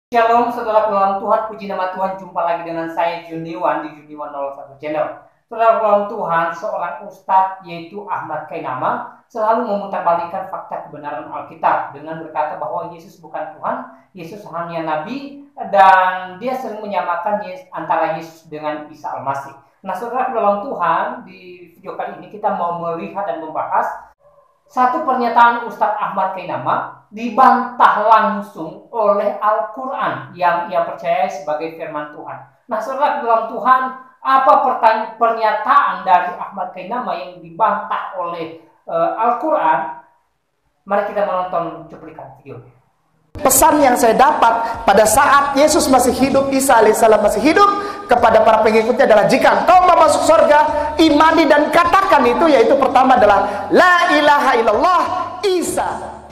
Shalom saudara dalam Tuhan, puji nama Tuhan. Jumpa lagi dengan saya Juniwan di Juniwan 01 Channel. Saudara dalam Tuhan, seorang ustadz yaitu Ahmad Kainama selalu memutarbalikkan fakta kebenaran Alkitab dengan berkata bahwa Yesus bukan Tuhan, Yesus hanya Nabi, dan dia sering menyamakan antara Yesus dengan Isa Al-Masih. Nah saudara dalam Tuhan, di video kali ini kita mau melihat dan membahas satu pernyataan Ustadz Ahmad Kainama dibantah langsung oleh Al-Quran yang ia percaya sebagai firman Tuhan. Nah, saudara dalam Tuhan, apa pernyataan dari Ahmad Kainama yang dibantah oleh Al-Quran? Mari kita menonton cuplikan video. Pesan yang saya dapat pada saat Yesus masih hidup, Isa alaihissalam masih hidup, kepada para pengikutnya adalah, jika engkau mau masuk surga, imani dan katakan itu, yaitu pertama adalah la ilaha illallah Isa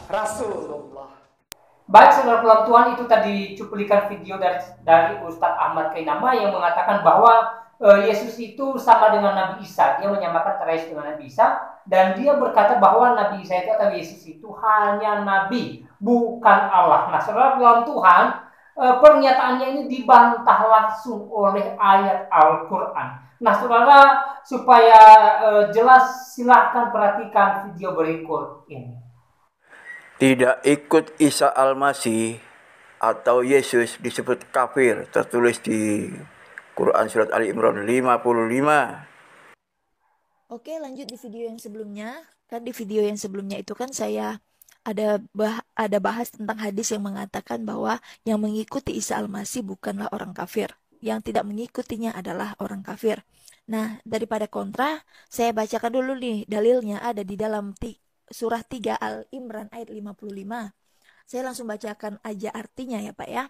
Rasulullah. Baik saudara dalam Tuhan, itu tadi cuplikan video dari Ustadz Ahmad Kainama yang mengatakan bahwa Yesus itu sama dengan Nabi Isa. Dia menyamakan Yesus dengan Nabi Isa, dan dia berkata bahwa Nabi Isa itu atau Yesus itu hanya Nabi, bukan Allah. Nah saudara dalam Tuhan, pernyataannya ini dibantah langsung oleh ayat Al-Quran. Nah saudara, supaya jelas silahkan perhatikan video berikut ini. Tidak ikut Isa Al-Masih atau Yesus disebut kafir, tertulis di Quran Surat Ali Imran 55. Oke, lanjut di video yang sebelumnya. Kan di video yang sebelumnya itu kan saya ada bahas tentang hadis yang mengatakan bahwa yang mengikuti Isa Al-Masih bukanlah orang kafir. Yang tidak mengikutinya adalah orang kafir. Nah, daripada kontra, saya bacakan dulu nih dalilnya, ada di dalam surah 3 Al-Imran ayat 55. Saya langsung bacakan aja artinya ya Pak ya.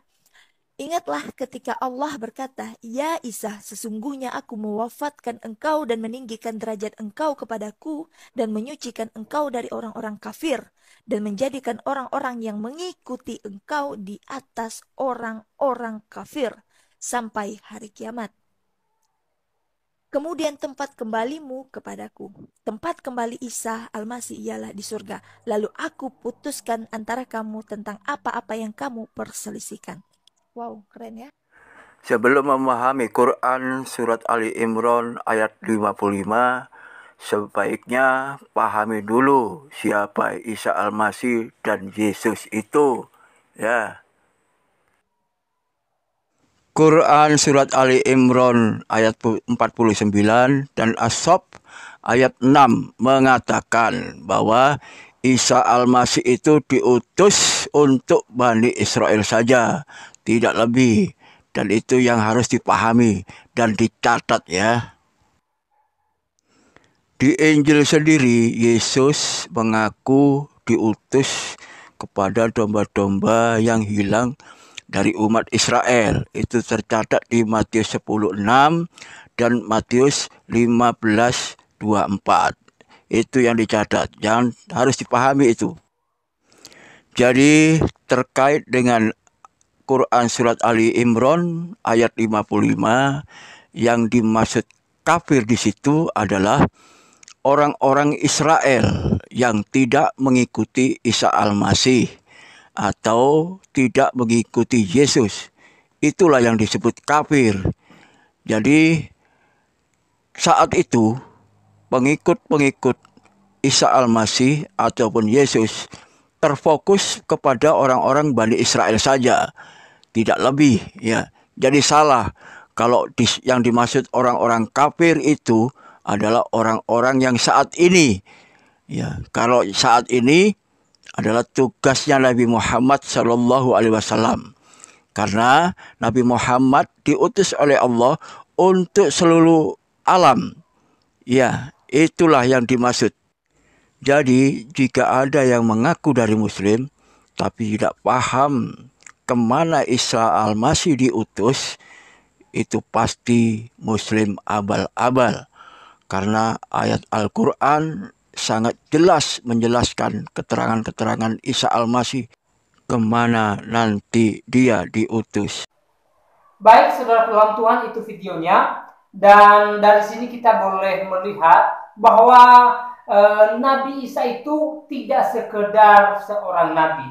Ingatlah ketika Allah berkata, "Ya Isa, sesungguhnya aku mewafatkan engkau dan meninggikan derajat engkau kepadaku dan menyucikan engkau dari orang-orang kafir dan menjadikan orang-orang yang mengikuti engkau di atas orang-orang kafir sampai hari kiamat. Kemudian tempat kembalimu kepadaku. Tempat kembali Isa Al-Masih ialah di surga. Lalu aku putuskan antara kamu tentang apa-apa yang kamu perselisihkan." Wow, keren ya. Sebelum memahami Quran Surat Ali Imran ayat 55, sebaiknya pahami dulu siapa Isa Al-Masih dan Yesus itu. Ya. Quran Surat Ali Imran ayat 49 dan As-Saff ayat 6 mengatakan bahwa Isa Al-Masih itu diutus untuk Bani Israel saja, tidak lebih. Dan itu yang harus dipahami dan dicatat ya. Di Injil sendiri, Yesus mengaku diutus kepada domba-domba yang hilang dari umat Israel. Itu tercatat di Matius 10:6 dan Matius 15:24. Itu yang dicatat, jangan harus dipahami itu. Jadi terkait dengan Quran Surat Ali Imran ayat 55, yang dimaksud kafir di situ adalah orang-orang Israel yang tidak mengikuti Isa Al-Masih atau tidak mengikuti Yesus. Itulah yang disebut kafir. Jadi saat itu pengikut-pengikut Isa Al-Masih ataupun Yesus terfokus kepada orang-orang Bani Israel saja, tidak lebih ya. Jadi salah kalau yang dimaksud orang-orang kafir itu adalah orang-orang yang saat ini ya. Kalau saat ini adalah tugasnya Nabi Muhammad SAW, karena Nabi Muhammad diutus oleh Allah untuk seluruh alam. Ya, itulah yang dimaksud. Jadi jika ada yang mengaku dari Muslim tapi tidak paham kemana Isa Al-Masih diutus, itu pasti Muslim abal-abal. Karena ayat Al-Quran sangat jelas menjelaskan keterangan-keterangan Isa Al-Masih kemana nanti dia diutus. Baik saudara dalam Tuhan, itu videonya. Dan dari sini kita boleh melihat bahwa Nabi Isa itu tidak sekedar seorang nabi,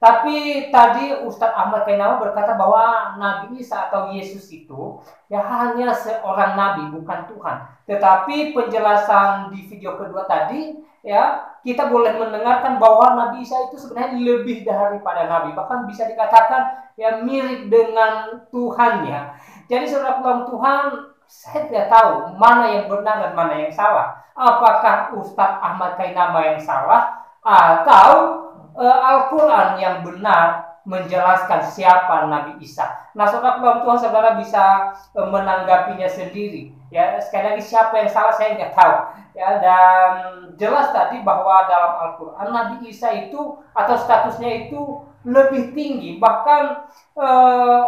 Tapi tadi Ustadz Ahmad Kainama berkata bahwa Nabi Isa atau Yesus itu ya hanya seorang nabi, bukan Tuhan. Tetapi penjelasan di video kedua tadi, ya kita boleh mendengarkan bahwa Nabi Isa itu sebenarnya lebih daripada nabi, bahkan bisa dikatakan ya mirip dengan Tuhan ya. Jadi saudara Tuhan, saya tidak tahu mana yang benar dan mana yang salah. Apakah Ustadz Ahmad Kainama yang salah atau Al-Quran yang benar menjelaskan siapa Nabi Isa. Nah, saudara Tuhan, saudara bisa menanggapinya sendiri. Ya, sekali lagi siapa yang salah saya nggak tahu. Ya, dan jelas tadi bahwa dalam Al-Quran Nabi Isa itu atau statusnya itu lebih tinggi. Bahkan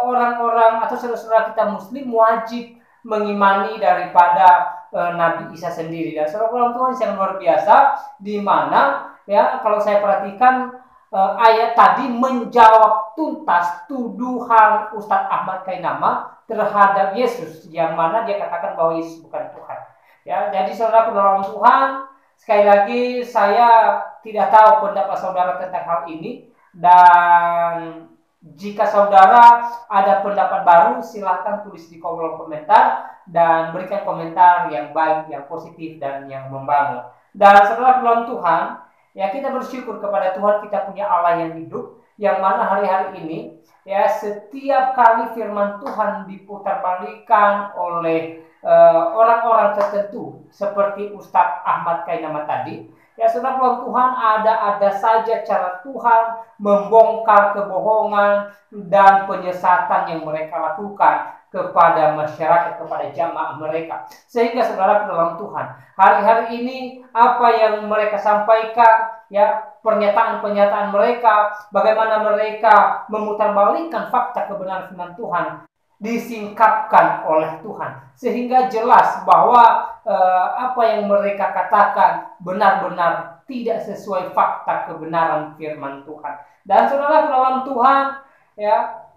orang-orang atau saudara-saudara kita Muslim wajib mengimani daripada Nabi Isa sendiri. Dan saudara Tuhan yang luar biasa, di mana ya kalau saya perhatikan ayat tadi menjawab tuntas tuduhan Ustadz Ahmad Kainama terhadap Yesus, yang mana dia katakan bahwa Yesus bukan Tuhan. Ya, jadi saudara Tuhan, sekali lagi saya tidak tahu pendapat saudara tentang hal ini, dan jika saudara ada pendapat baru silahkan tulis di kolom komentar dan berikan komentar yang baik, yang positif dan yang membangun. Dan saudara Tuhan, ya kita bersyukur kepada Tuhan kita punya Allah yang hidup, yang mana hari-hari ini ya setiap kali firman Tuhan diputarbalikkan oleh orang-orang tertentu seperti Ustadz Ahmad Kainama tadi, ya saudara Tuhan, ada saja cara Tuhan membongkar kebohongan dan penyesatan yang mereka lakukan kepada masyarakat, kepada jamaah mereka. Sehingga saudara dalam Tuhan, hari-hari ini apa yang mereka sampaikan, ya pernyataan-pernyataan mereka, bagaimana mereka memutarbalikkan fakta kebenaran firman Tuhan, disingkapkan oleh Tuhan, sehingga jelas bahwa apa yang mereka katakan benar-benar tidak sesuai fakta kebenaran firman Tuhan. Dan saudara dalam Tuhan, ya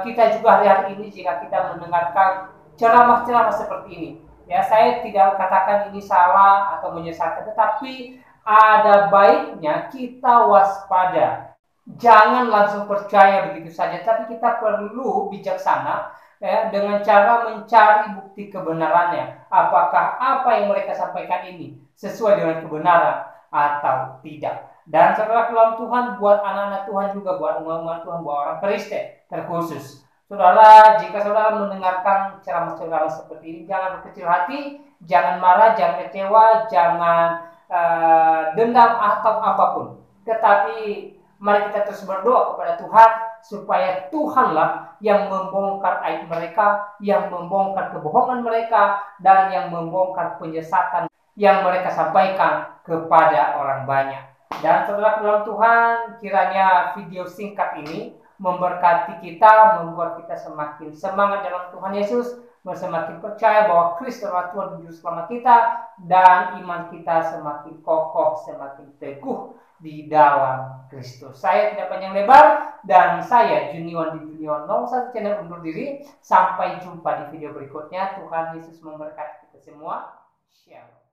kita juga hari-hari ini jika kita mendengarkan ceramah-ceramah seperti ini, ya saya tidak katakan ini salah atau menyesatkan, tetapi ada baiknya kita waspada. Jangan langsung percaya begitu saja, tapi kita perlu bijaksana ya, dengan cara mencari bukti kebenarannya. Apakah apa yang mereka sampaikan ini sesuai dengan kebenaran atau tidak. Dan saudara Tuhan, buat anak-anak Tuhan juga, buat umat Tuhan, buat orang Kristen terkhusus. Saudara, jika saudara mendengarkan ceramah-ceramah seperti ini, jangan berkecil hati, jangan marah, jangan kecewa, jangan dendam atau apapun. Tetapi mari kita terus berdoa kepada Tuhan supaya Tuhanlah yang membongkar aib mereka, yang membongkar kebohongan mereka, dan yang membongkar penyesatan yang mereka sampaikan kepada orang banyak. Dan saudara dalam Tuhan, kiranya video singkat ini memberkati kita, membuat kita semakin semangat dalam Tuhan Yesus, semakin percaya bahwa Kristus adalah Tuhan dan Juru Selamat kita, dan iman kita semakin kokoh, semakin teguh di dalam Kristus. Saya tidak panjang lebar, dan saya Juniwan di Juniwan 01 channel undur diri. Sampai jumpa di video berikutnya. Tuhan Yesus memberkati kita semua. Shalom.